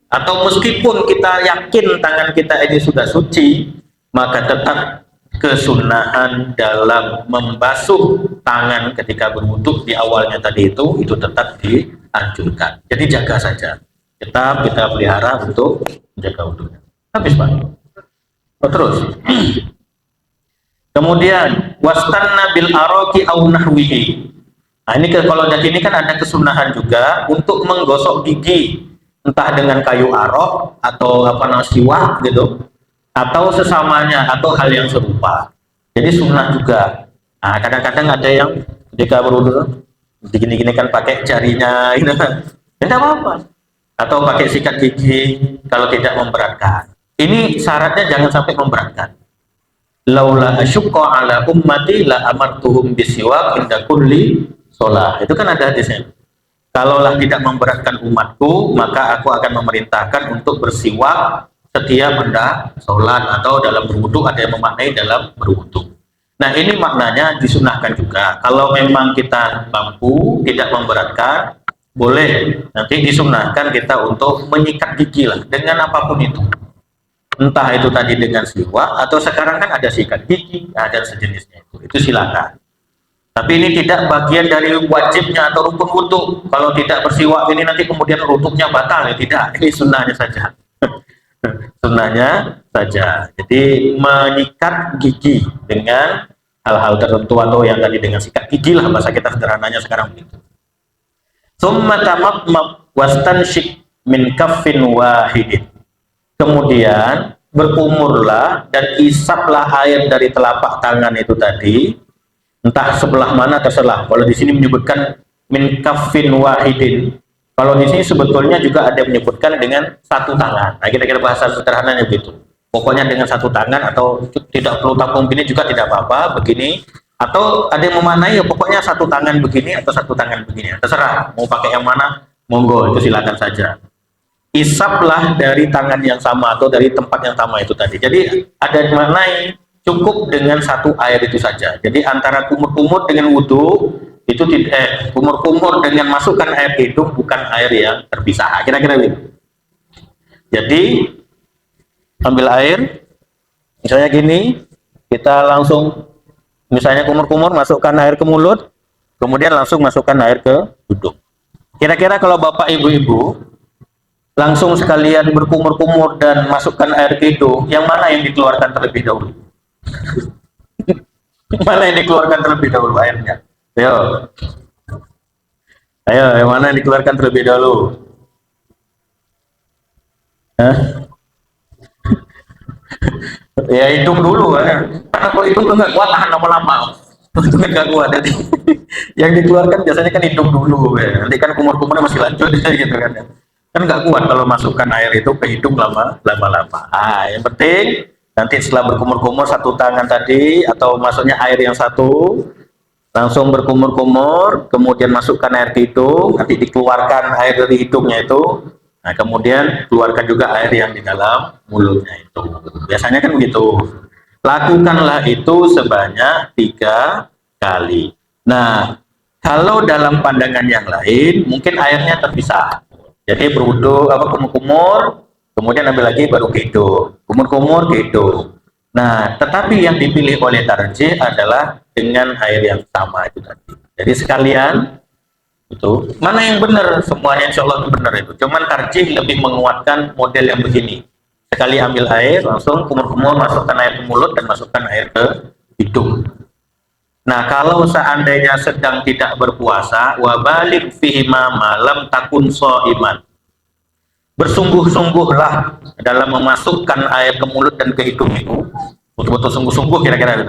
Atau meskipun kita yakin tangan kita ini sudah suci, maka tetap kesunahan dalam membasuh tangan ketika berwudhu di awalnya tadi itu tetap dianjurkan. Jadi jaga saja. Tetap kita pelihara untuk menjaga wudhunya. Habis Pak. Oh, terus. Kemudian wastanna bil araqi au nahwihi. Nah, ini kalau dari ini kan ada kesunahan juga untuk menggosok gigi entah dengan kayu arok atau apa namanya siwak gitu atau sesamanya atau hal yang serupa. Jadi sunnah juga. Nah, kadang-kadang ada yang ketika berwudu gini-gini kan pakai jarinya gitu. Tidak apa-apa. Atau pakai sikat gigi kalau tidak memberatkan. Ini syaratnya jangan sampai memberatkan. Laula asyqa ala ummati la amartuhum bisiwak inda kulli shalah. Itu kan ada hadisnya. Kalaulah tidak memberatkan umatku, maka aku akan memerintahkan untuk bersiwak setiap hendak sholat atau dalam berwudu, ada yang memaknai dalam berwudu. Nah ini maknanya disunahkan juga. Kalau memang kita mampu, tidak memberatkan, boleh nanti disunahkan kita untuk menyikat gigi lah dengan apapun itu. Entah itu tadi dengan siwak atau sekarang kan ada sikat gigi, ada sejenisnya itu silakan. Tapi ini tidak bagian dari wajibnya atau rukun wudhu. Kalau tidak bersiwak ini nanti kemudian wudhunya batal, ya tidak. Ini sunnahnya saja. Sunnahnya saja. Jadi menyikat gigi dengan hal-hal tertentu atau yang tadi dengan sikat gigi lah bahasa kita sederhananya sekarang begitu. Summa tamatmam wastansyik min kaffin wahidin. Kemudian berkumurlah dan isaplah air dari telapak tangan itu tadi. Entah sebelah mana terserah. Kalau di sini menyebutkan min kaffin wahidin. Kalau di sini sebetulnya juga ada yang menyebutkan dengan satu tangan. Nah, kira-kira bahasa sederhananya begitu. Pokoknya dengan satu tangan atau tidak perlu tampung begini juga tidak apa-apa, begini. Atau ada yang memaknai ya pokoknya satu tangan begini atau satu tangan begini. Terserah mau pakai yang mana, monggo itu silakan saja. Isaplah dari tangan yang sama atau dari tempat yang sama itu tadi. Jadi ada yang memaknai cukup dengan satu air itu saja. Jadi antara kumur-kumur dengan wudhu itu kumur-kumur dengan masukkan air ke hidung bukan air yang terpisah. Kira-kira gitu. Jadi ambil air, misalnya gini, kita langsung misalnya kumur-kumur masukkan air ke mulut, kemudian langsung masukkan air ke hidung. Kira-kira kalau bapak ibu-ibu langsung sekalian berkumur-kumur dan masukkan air ke hidung, yang mana yang dikeluarkan terlebih dahulu? Mana yang dikeluarkan terlebih dahulu airnya? Ayo. Ayo, yang mana yang dikeluarkan terlebih dahulu? Hah? Ya hidung dulu kan. Karena kalau hidung enggak kuat tahan lama-lama. Itu kan nggak kuat. Jadi yang dikeluarkan biasanya kan hidung dulu ya. Nanti kan kumur-kumurnya masih lanjut gitu kan. Kan nggak kuat kalau masukkan air itu ke hidung lama-lama. Yang penting nanti setelah berkumur-kumur satu tangan tadi atau maksudnya air yang satu langsung berkumur-kumur, kemudian masukkan air ke hidung, nanti dikeluarkan air dari hidungnya itu, nah kemudian keluarkan juga air yang di dalam mulutnya itu. Biasanya kan begitu. Lakukanlah itu sebanyak 3 kali. Nah, kalau dalam pandangan yang lain, mungkin airnya terpisah. Jadi berwudu kumur-kumur, kemudian ambil lagi baru ke hidung, kumur-kumur ke hidung. Nah, tetapi yang dipilih oleh tarjih adalah dengan air yang sama itu tadi. Jadi sekalian itu mana yang benar, semuanya insya Allah itu benar itu. Cuman tarjih lebih menguatkan model yang begini. Sekali ambil air, langsung kumur-kumur masukkan air ke mulut dan masukkan air ke hidung. Nah, kalau seandainya sedang tidak berpuasa, wabalik fihima malam takun so'iman. Bersungguh-sungguhlah dalam memasukkan air ke mulut dan ke hidung itu, betul-betul sungguh-sungguh kira-kira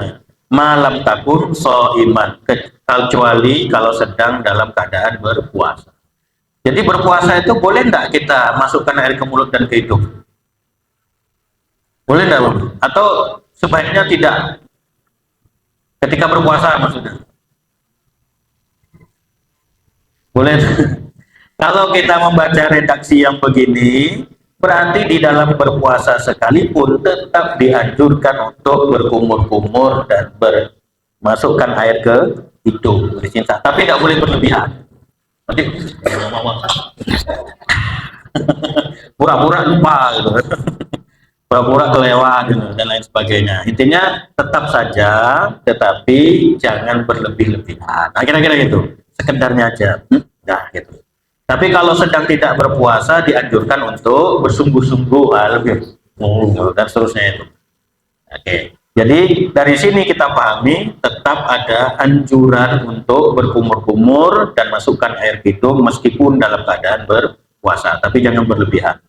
malam takun so'iman, kecuali kalau sedang dalam keadaan berpuasa. Jadi berpuasa itu boleh enggak kita masukkan air ke mulut dan ke hidung? Boleh enggak? Atau sebaiknya tidak ketika berpuasa maksudnya? Boleh. Kalau kita membaca redaksi yang begini, berarti di dalam berpuasa sekalipun tetap dianjurkan untuk berkumur-kumur dan bermasukkan air ke hidung, tapi nggak boleh berlebihan. Nanti pura-pura lupa gitu, pura-pura kelewat gitu, dan lain sebagainya. Intinya tetap saja, tetapi jangan berlebih-lebihan. Nah, kira-kira gitu, sekedarnya aja. Nah, gitu. Tapi kalau sedang tidak berpuasa dianjurkan untuk bersungguh-sungguh lebih dan seterusnya itu. Oke. Jadi dari sini kita pahami tetap ada anjuran untuk berkumur-kumur dan masukkan air hidung meskipun dalam keadaan berpuasa, tapi jangan berlebihan.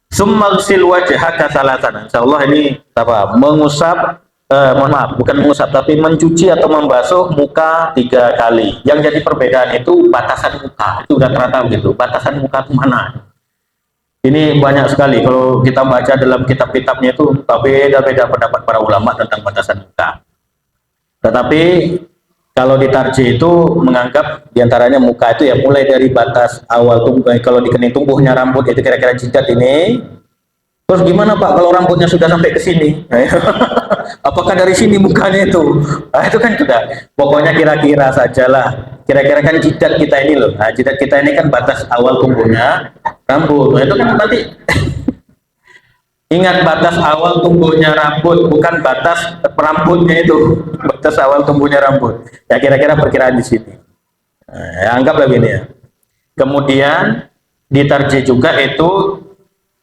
Summalsil wajhaka salatan. Insyaallah ini apa? Mengusap mohon maaf, bukan mengusap tapi mencuci atau membasuh muka 3 kali. Yang jadi perbedaan itu batasan muka. Itu udah ternyata begitu. Batasan muka itu mana? Ini banyak sekali kalau kita baca dalam kitab-kitabnya itu beda-beda pendapat para ulama tentang batasan muka. Tetapi kalau di tarjih itu menganggap diantaranya muka itu ya mulai dari batas awal tubuh, kalau di kening tubuhnya rambut itu kira-kira jidat ini. Terus gimana Pak kalau rambutnya sudah sampai ke sini? Apakah dari sini mukanya itu? Nah, itu kan sudah. Pokoknya kira-kira sajalah. Kira-kira kan jidat kita ini loh. Nah, jidat kita ini kan batas awal tumbuhnya rambut. Nah, itu kan nanti ingat batas awal tumbuhnya rambut, bukan batas rambutnya itu. Batas awal tumbuhnya rambut. Ya kira-kira perkiraan di sini. Nah, ya, anggaplah begini ya. Kemudian di tarjih juga itu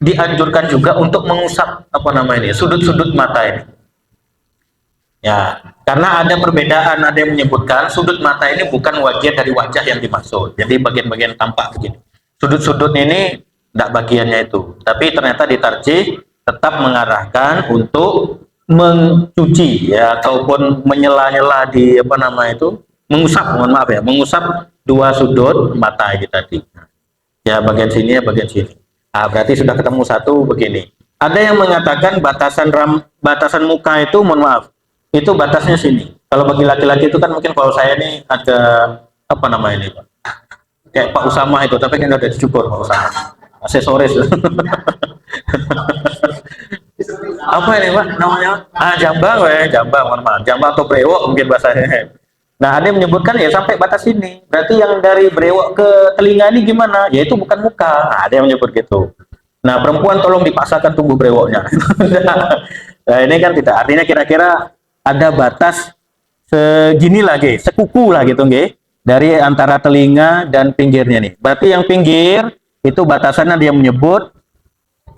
dianjurkan juga untuk mengusap sudut-sudut mata ini. Ya, karena ada perbedaan, ada yang menyebutkan sudut mata ini bukan bagian dari wajah yang dimaksud. Jadi bagian-bagian tampak begini. Sudut-sudut ini tidak bagiannya itu. Tapi ternyata di tarjih tetap mengarahkan untuk mencuci ya ataupun menyela-nyela di mengusap, mohon maaf ya, mengusap 2 sudut mata ini tadi. Ya bagian sini ya bagian sini. Nah, berarti sudah ketemu satu begini. Ada yang mengatakan batasan muka itu, mohon maaf, itu batasnya sini. Kalau bagi laki-laki itu kan mungkin kalau saya ini ada ini Pak, kayak Pak Usama itu, tapi kan udah dicukur Pak Usama, aksesoris. Apa ini Pak namanya? Jambang, mohon maaf, jambang atau brewok mungkin bahasanya. Nah, ada yang menyebutkan ya sampai batas ini. Berarti yang dari brewok ke telinga ini gimana? Ya itu bukan muka. Nah, ada yang menyebut gitu. Nah, perempuan tolong dipaksakan tumbuh brewoknya. Nah, ini kan tidak. Artinya kira-kira ada batas segini lagi, sekuku lah gitu, nggih. Dari antara telinga dan pinggirnya nih. Berarti yang pinggir itu batasannya dia menyebut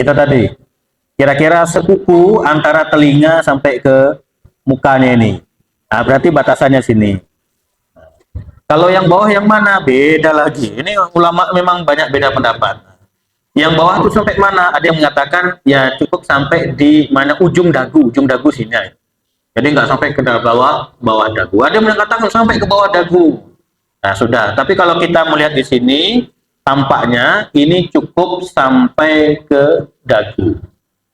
itu tadi. Kira-kira sekuku antara telinga sampai ke mukanya ini. Nah, berarti batasannya sini. Kalau yang bawah yang mana? Beda lagi. Ini ulama memang banyak beda pendapat. Yang bawah itu sampai mana? Ada yang mengatakan ya cukup sampai di mana ujung dagu sini. Jadi nggak sampai ke bawah dagu. Ada yang mengatakan sampai ke bawah dagu. Nah, sudah. Tapi kalau kita melihat di sini, tampaknya ini cukup sampai ke dagu.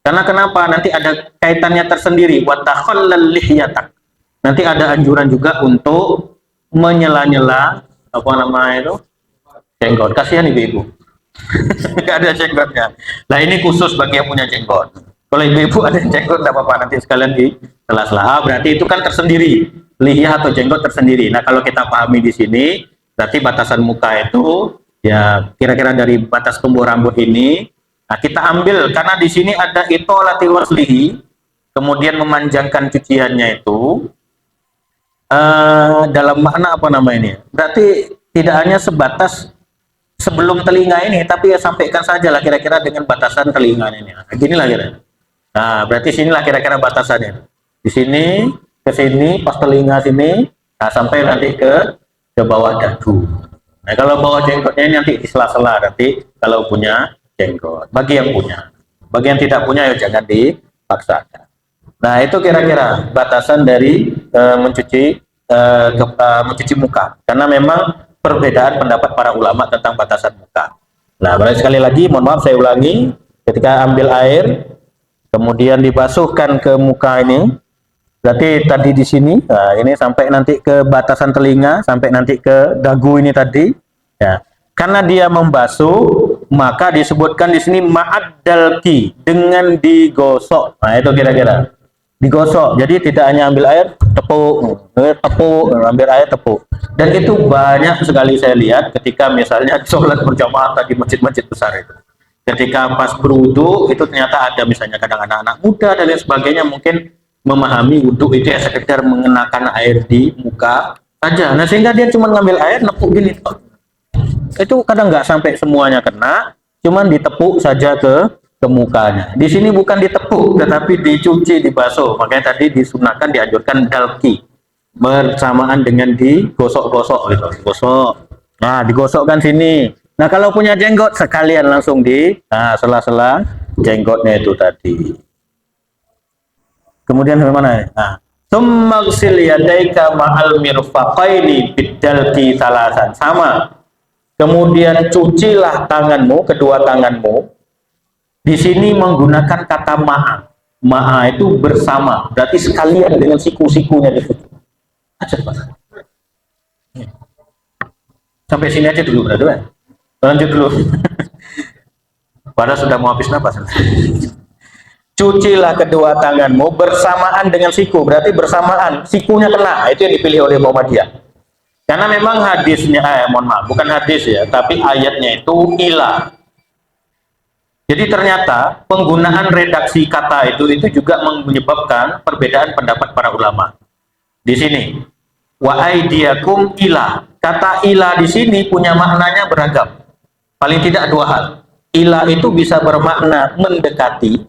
Karena kenapa? Nanti ada kaitannya tersendiri. Wa takhallal lihyatak. Nanti ada anjuran juga untuk menyela-nyela apa namanya itu? Jenggot. Kasihan ibu-ibu. Nggak ada jenggotnya. Nah, ini khusus bagi yang punya jenggot. Kalau ibu-ibu ada jenggot, tidak apa-apa, nanti sekalian di sela-sela. Berarti itu kan tersendiri, lihya atau jenggot tersendiri. Nah, kalau kita pahami di sini, berarti batasan muka itu ya kira-kira dari batas tumbuh rambut ini. Nah, kita ambil karena di sini ada itolatil waslihi, kemudian memanjangkan cuciannya itu dalam makna apa nama ini? Berarti tidak hanya sebatas sebelum telinga ini, tapi ya sampaikan saja lah kira-kira dengan batasan telinga ini. Nah, ginilah kira. Nah, berarti sinilah kira-kira batasannya. Di sini, ke sini, pas telinga sini, nah, sampai nanti ke bawah dagu. Nah, kalau bawah jenggotnya ini nanti di sela-sela nanti kalau punya jenggot. Bagi yang punya. Bagi yang tidak punya ya jangan dipaksakan. Nah, itu kira-kira batasan dari mencuci muka. Karena memang perbedaan pendapat para ulama tentang batasan muka. Nah, berarti sekali lagi, mohon maaf saya ulangi, ketika ambil air, kemudian dibasuhkan ke muka ini, berarti tadi di sini, nah ini sampai nanti ke batasan telinga, sampai nanti ke dagu ini tadi, ya. Karena dia membasuh, maka disebutkan di sini ma'addalki, dengan digosok. Nah, itu kira-kira. Digosok. Jadi tidak hanya ambil air, tepuk, ambil air, tepuk. Dan itu banyak sekali saya lihat ketika misalnya sholat berjamaah di masjid-masjid besar itu. Ketika pas berwudu itu ternyata ada misalnya kadang anak-anak muda dan lain sebagainya mungkin memahami wudu itu ya sekedar mengenakan air di muka saja. Nah, sehingga dia cuma ngambil air nepuk gini. Itu kadang nggak sampai semuanya kena, cuman ditepuk saja ke mukanya. Di sini bukan ditepuk tetapi dicuci, dibasuh. Makanya tadi disunahkan, dianjurkan dalki bersamaan dengan digosok-gosok gitu. Gosok. Nah, digosokkan sini. Nah, kalau punya jenggot sekalian langsung di sela-sela jenggotnya itu tadi. Kemudian bagaimana? Nah, tsumma ghsil yadaika ma'al mirfaqaini bidalki salasan. Sama. Kemudian cucilah tanganmu, kedua tanganmu. Di sini menggunakan kata ma'a. Ma'a itu bersama. Berarti sekalian dengan siku-sikunya di situ. Sampai sini aja dulu, berarti kan? Lanjut dulu. Padahal sudah mau habis nafas. Cucilah kedua tanganmu bersamaan dengan siku. Berarti bersamaan. Sikunya kena. Itu yang dipilih oleh Muhammadiyah. Karena memang hadisnya, mohon maaf, bukan hadis ya, tapi ayatnya itu ila. Jadi ternyata penggunaan redaksi kata itu juga menyebabkan perbedaan pendapat para ulama. Di sini, wa aidiakum ila. Kata ila di sini punya maknanya beragam. Paling tidak dua hal. Ila itu bisa bermakna mendekati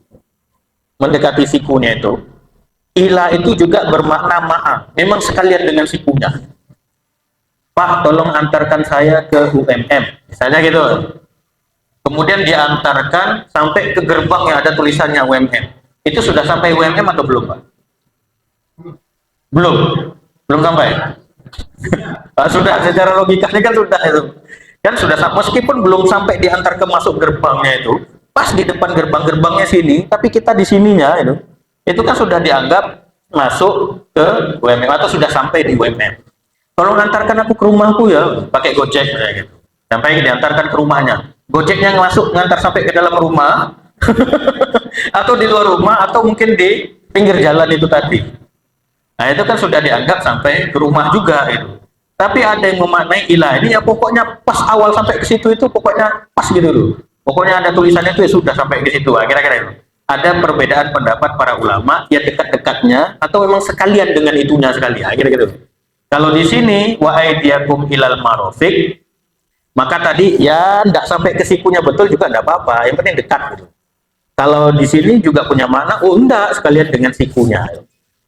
sikunya itu. Ila itu juga bermakna maaf. Memang sekalian dengan sikunya. Pak, tolong antarkan saya ke UMM. Misalnya gitu. Kemudian diantarkan sampai ke gerbang yang ada tulisannya UMM. Itu sudah sampai UMM atau belum, Pak? Belum sampai. Sudah, secara logikanya kan sudah itu. Kan sudah, meskipun belum sampai diantar ke masuk gerbangnya itu, pas di depan gerbangnya sini, tapi kita di sininya itu kan sudah dianggap masuk ke UMM atau sudah sampai di UMM. Tolong antarkan aku ke rumahku ya, pakai Gojek kayak gitu. Sampai diantarkan ke rumahnya. Gojeknya masuk ngantar sampai ke dalam rumah, atau di luar rumah, atau mungkin di pinggir jalan itu tadi. Nah, itu kan sudah dianggap sampai ke rumah juga itu. Tapi ada yang memaknai ilah ini ya pokoknya pas awal sampai ke situ itu pokoknya pas gitu loh. Pokoknya ada tulisannya itu ya sudah sampai ke situ. Kira-kira itu. Ada perbedaan pendapat para ulama ya dekat-dekatnya atau memang sekalian dengan itunya sekali. Kira-kira gitu. Kalau di sini wa aidiakum ilal marafiq, maka tadi ya tidak sampai ke sikunya betul juga tidak apa-apa. Yang penting dekat gitu. Kalau di sini juga punya makna enggak sekalian dengan sikunya.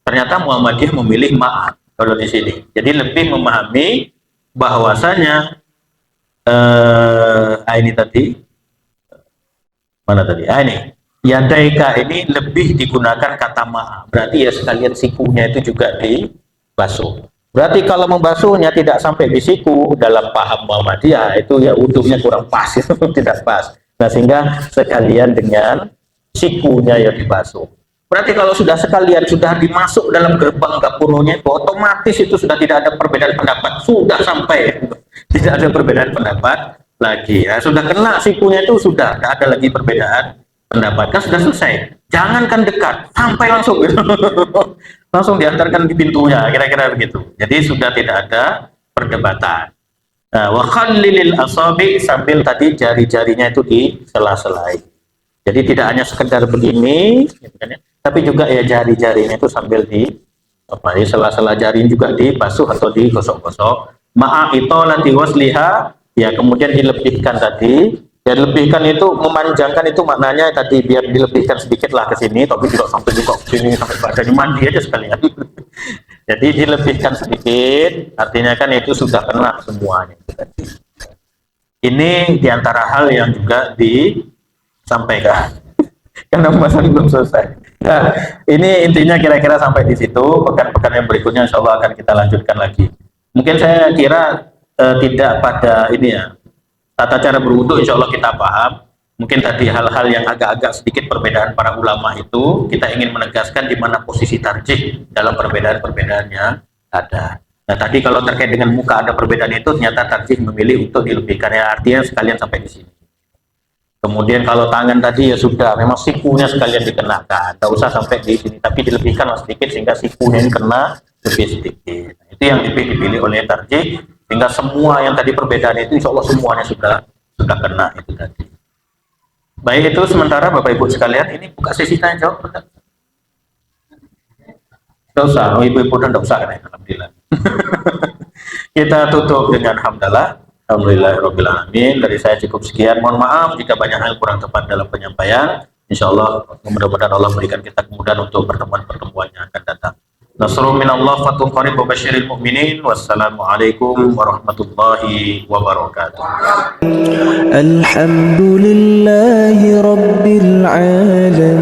Ternyata Muhammadiyah memilih maaf kalau di sini. Jadi lebih memahami bahwasanya ini tadi mana tadi? Ini Yadaika ini lebih digunakan kata ma'a. Berarti ya sekalian sikunya itu juga dibasuh. Berarti kalau membasuhnya tidak sampai di siku dalam paham Muhammadiyah itu ya wudhunya kurang pas, itu tidak pas. Nah sehingga sekalian dengan sikunya yang dibasuh. Berarti kalau sudah sekalian sudah dimasuk dalam gerbang gapurnya itu otomatis itu sudah tidak ada perbedaan pendapat, sudah sampai tidak ada perbedaan pendapat lagi. Ya, sudah kena sikunya itu sudah tidak ada lagi perbedaan pendapat, kan sudah selesai. Jangankan dekat, sampai langsung gitu. Langsung diantarkan di pintunya, kira-kira begitu. Jadi sudah tidak ada perdebatan. Nah, wa khallilil asabi, sambil tadi jari-jarinya itu di sela-selai. Jadi tidak hanya sekedar begini, gitu kan ya, tapi juga ya jari-jarinya itu sambil di apa ya, sela-sela jari juga dibasuh atau digosok-gosok. Ma'a itolati wasliha, ya kemudian dilebihkan tadi. Ya lebihkan itu memanjangkan itu maknanya tadi biar dilebihkan sedikit lah ke sini, tapi tidak sampai juga ke sini sampai badannya mandi aja sekalian. Jadi dilebihkan sedikit, artinya kan itu sudah kena semuanya. Ini diantara hal yang juga disampaikan karena pembahasan belum selesai. Nah, ini intinya kira-kira sampai di situ. Pekan-pekan yang berikutnya insya Allah akan kita lanjutkan lagi. Mungkin saya kira tidak pada ini ya, tata cara berwudu insya Allah kita paham. Mungkin tadi hal-hal yang agak-agak sedikit perbedaan para ulama itu kita ingin menegaskan di mana posisi tarjih dalam perbedaan-perbedaan yang ada. Nah tadi kalau terkait dengan muka ada perbedaan itu ternyata tarjih memilih untuk dilebihkan, ya artinya sekalian sampai di sini. Kemudian kalau tangan tadi ya sudah memang sikunya sekalian dikenakan, tidak usah sampai di sini, tapi dilebihkan sedikit sehingga sikunya ini kena lebih sedikit. Nah, itu yang dipilih oleh tarjih. Sehingga semua yang tadi perbedaan itu insya Allah semuanya sudah kena itu tadi. Baik, itu sementara Bapak Ibu sekalian, ini buka sesi tanya jawab. Tidak usah, Ibu-Ibu tidak usah kan, alhamdulillah. Kita tutup dengan hamdalah. Alhamdulillahirabbil alamin. Dari saya cukup sekian. Mohon maaf jika banyak hal kurang tepat dalam penyampaian. Insya Allah mudah-mudahan Allah berikan kita kemudahan untuk pertemuan-pertemuan yang akan datang. Nasrul minallah fathun qarib wa basyiril mu'minin. Wassalamualaikum warahmatullahi wabarakatuh. Alhamdulillahi rabbil alamin.